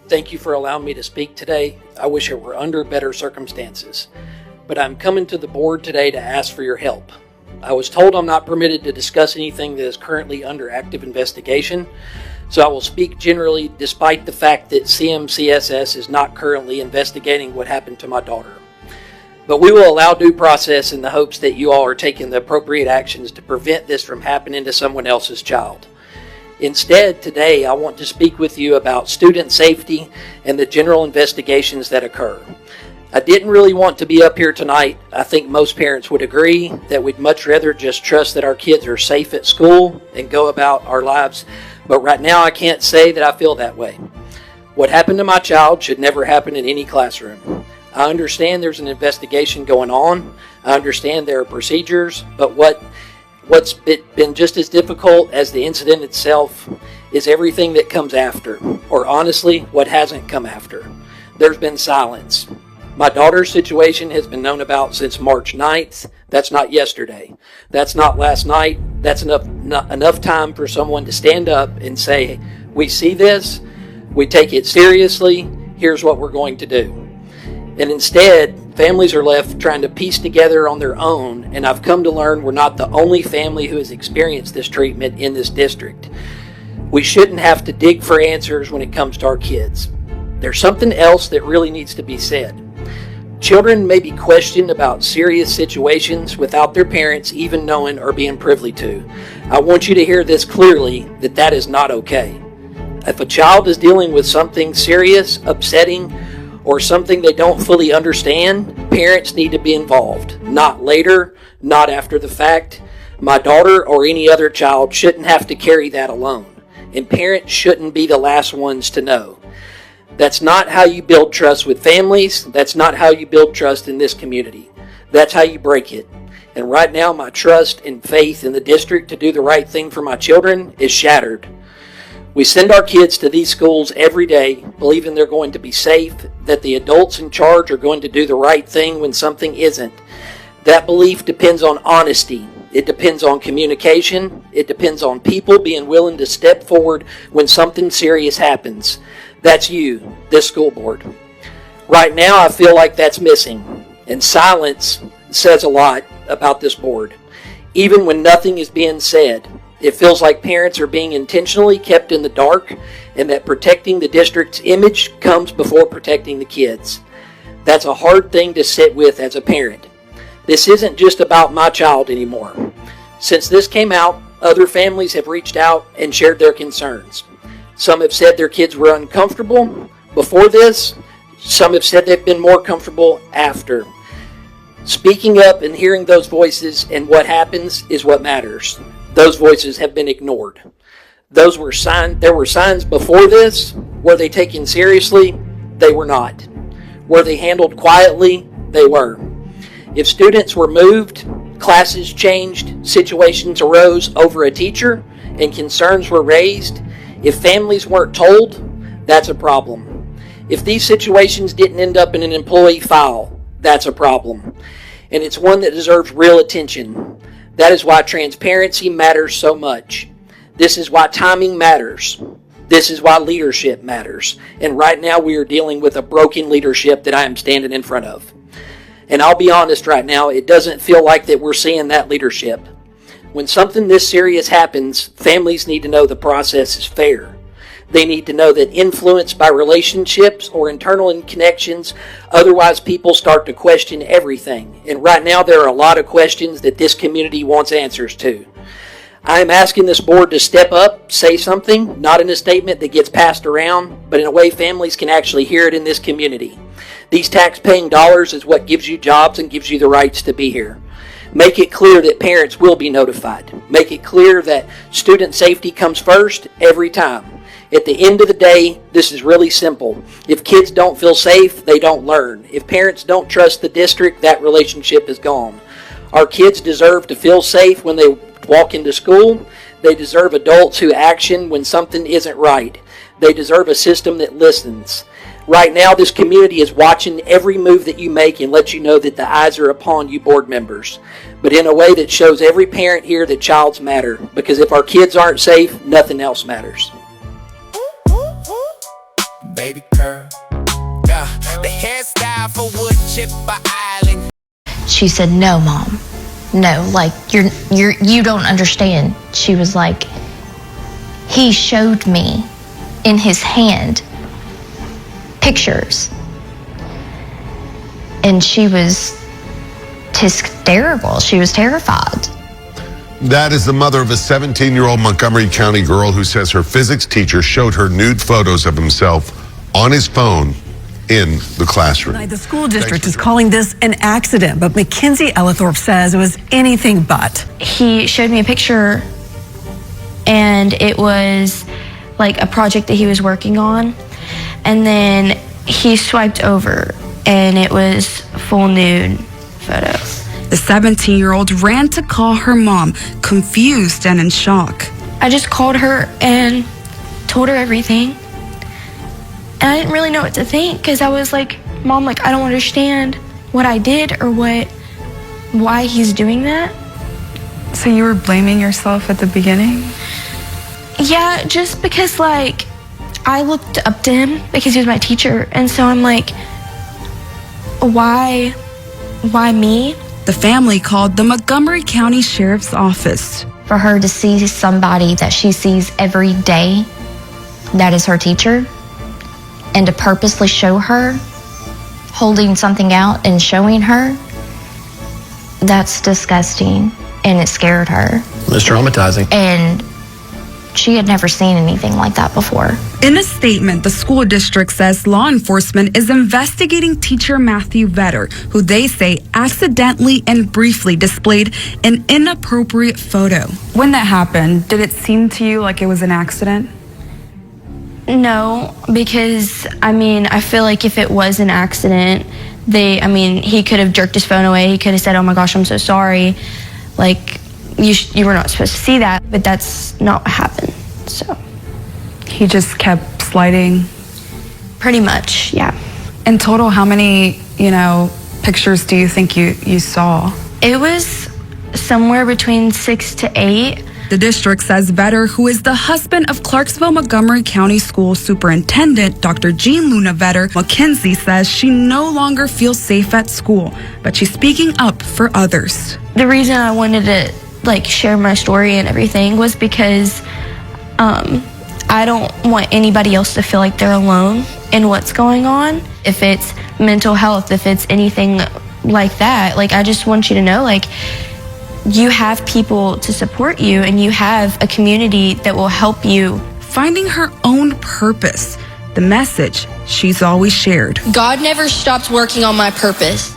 Thank you for allowing me to speak today. I wish it were under better circumstances, but I'm coming to the board today to ask for your help. I was told I'm not permitted to discuss anything that is currently under active investigation, so I will speak generally despite the fact that CMCSS is not currently investigating what happened to my daughter. But we will allow due process in the hopes that you all are taking the appropriate actions to prevent this from happening to someone else's child. Instead, today I want to speak with you about student safety and the general investigations that occur. I didn't really want to be up here tonight. I think most parents would agree that we'd much rather just trust that our kids are safe at school and go about our lives, but right now I can't say that I feel that way. What happened to my child should never happen in any classroom. I understand there's an investigation going on. I understand there are procedures, but what's been just as difficult as the incident itself is everything that comes after, or honestly, what hasn't come after. There's been silence. My daughter's situation has been known about since March 9th. That's not yesterday. That's not last night. That's enough time for someone to stand up and say, we see this, we take it seriously, here's what we're going to do. And instead, families are left trying to piece together on their own, and I've come to learn we're not the only family who has experienced this treatment in this district. We shouldn't have to dig for answers when it comes to our kids. There's something else that really needs to be said. Children may be questioned about serious situations without their parents even knowing or being privy to. I want you to hear this clearly, that is not okay. If a child is dealing with something serious, upsetting, or something they don't fully understand, parents need to be involved. Not later, not after the fact. My daughter or any other child shouldn't have to carry that alone, and parents shouldn't be the last ones to know. That's not how you build trust with families. That's not how you build trust in this community. That's how you break it. And right now, my trust and faith in the district to do the right thing for my children is shattered. We send our kids to these schools every day, believing they're going to be safe, that the adults in charge are going to do the right thing when something isn't. That belief depends on honesty. It depends on communication. It depends on people being willing to step forward when something serious happens. That's you, this school board. Right now, I feel like that's missing, and silence says a lot about this board. Even when nothing is being said, it feels like parents are being intentionally kept in the dark, and that protecting the district's image comes before protecting the kids. That's a hard thing to sit with as a parent. This isn't just about my child anymore. Since this came out, other families have reached out and shared their concerns. Some have said their kids were uncomfortable before this. Some have said they've been more comfortable after. Speaking up and hearing those voices and what happens is what matters. Those voices have been ignored. There were signs before this. Were they taken seriously? They were not. Were they handled quietly? They were. If students were moved, classes changed, situations arose over a teacher, and concerns were raised, if families weren't told, that's a problem. If these situations didn't end up in an employee file, that's a problem. And it's one that deserves real attention. That is why transparency matters so much. This is why timing matters. This is why leadership matters. And right now we are dealing with a broken leadership that I am standing in front of. And I'll be honest right now, it doesn't feel like that we're seeing that leadership. When something this serious happens, families need to know the process is fair. They need to know that influenced by relationships or internal connections, otherwise people start to question everything. And right now there are a lot of questions that this community wants answers to. I am asking this board to step up, say something, not in a statement that gets passed around, but in a way families can actually hear it in this community. These tax-paying dollars is what gives you jobs and gives you the rights to be here. Make it clear that parents will be notified. Make it clear that student safety comes first every time. At the end of the day, this is really simple. If kids don't feel safe, they don't learn. If parents don't trust the district, that relationship is gone. Our kids deserve to feel safe when they walk into school. They deserve adults who action when something isn't right. They deserve a system that listens. Right now, this community is watching every move that you make and lets you know that the eyes are upon you board members, but in a way that shows every parent here that childs matter, because if our kids aren't safe, nothing else matters. baby girl. Yeah, the hairstyle for wood chip island. She said, "No, Mom, no, like you don't understand." She was like, "He showed me in his hand pictures," and she was hysterical. She was terrified. That is the mother of a 17-year-old Montgomery County girl who says her physics teacher showed her nude photos of himself on his phone in the classroom. The school district is calling this an accident, but Makenzie Ellithorpe says it was anything but. He showed me a picture, and it was like a project that he was working on, and then he swiped over, and it was full nude photo. The 17-year-old ran to call her mom, confused and in shock. I just called her and told her everything. And I didn't really know what to think, because I was like, "Mom, like, I don't understand what I did or why he's doing that." So you were blaming yourself at the beginning? Yeah, just because, like, I looked up to him because he was my teacher. And so I'm like, why me? The family called the Montgomery County Sheriff's Office. For her to see somebody that she sees every day, that is her teacher, and to purposely show her, holding something out and showing her, that's disgusting, and it scared her. It's traumatizing. And she had never seen anything like that before. In a statement, the school district says law enforcement is investigating teacher Matthew Vedder, who they say accidentally and briefly displayed an inappropriate photo. When that happened, did it seem to you like it was an accident? No, because, I feel like if it was an accident, he could have jerked his phone away. He could have said, "Oh my gosh, I'm so sorry. Like, you were not supposed to see that," but that's not what happened, so. He just kept sliding? Pretty much, yeah. In total, how many, pictures do you think you saw? It was somewhere between 6 to 8. The district says Vedder, who is the husband of Clarksville Montgomery County School Superintendent Dr. Jean Luna Vedder, Makenzie says she no longer feels safe at school, but she's speaking up for others. The reason I wanted to share my story and everything was because I don't want anybody else to feel like they're alone in what's going on. If it's mental health, if it's anything like that, I just want you to know, you have people to support you, and you have a community that will help you. Finding her own purpose, the message she's always shared. God never stopped working on my purpose.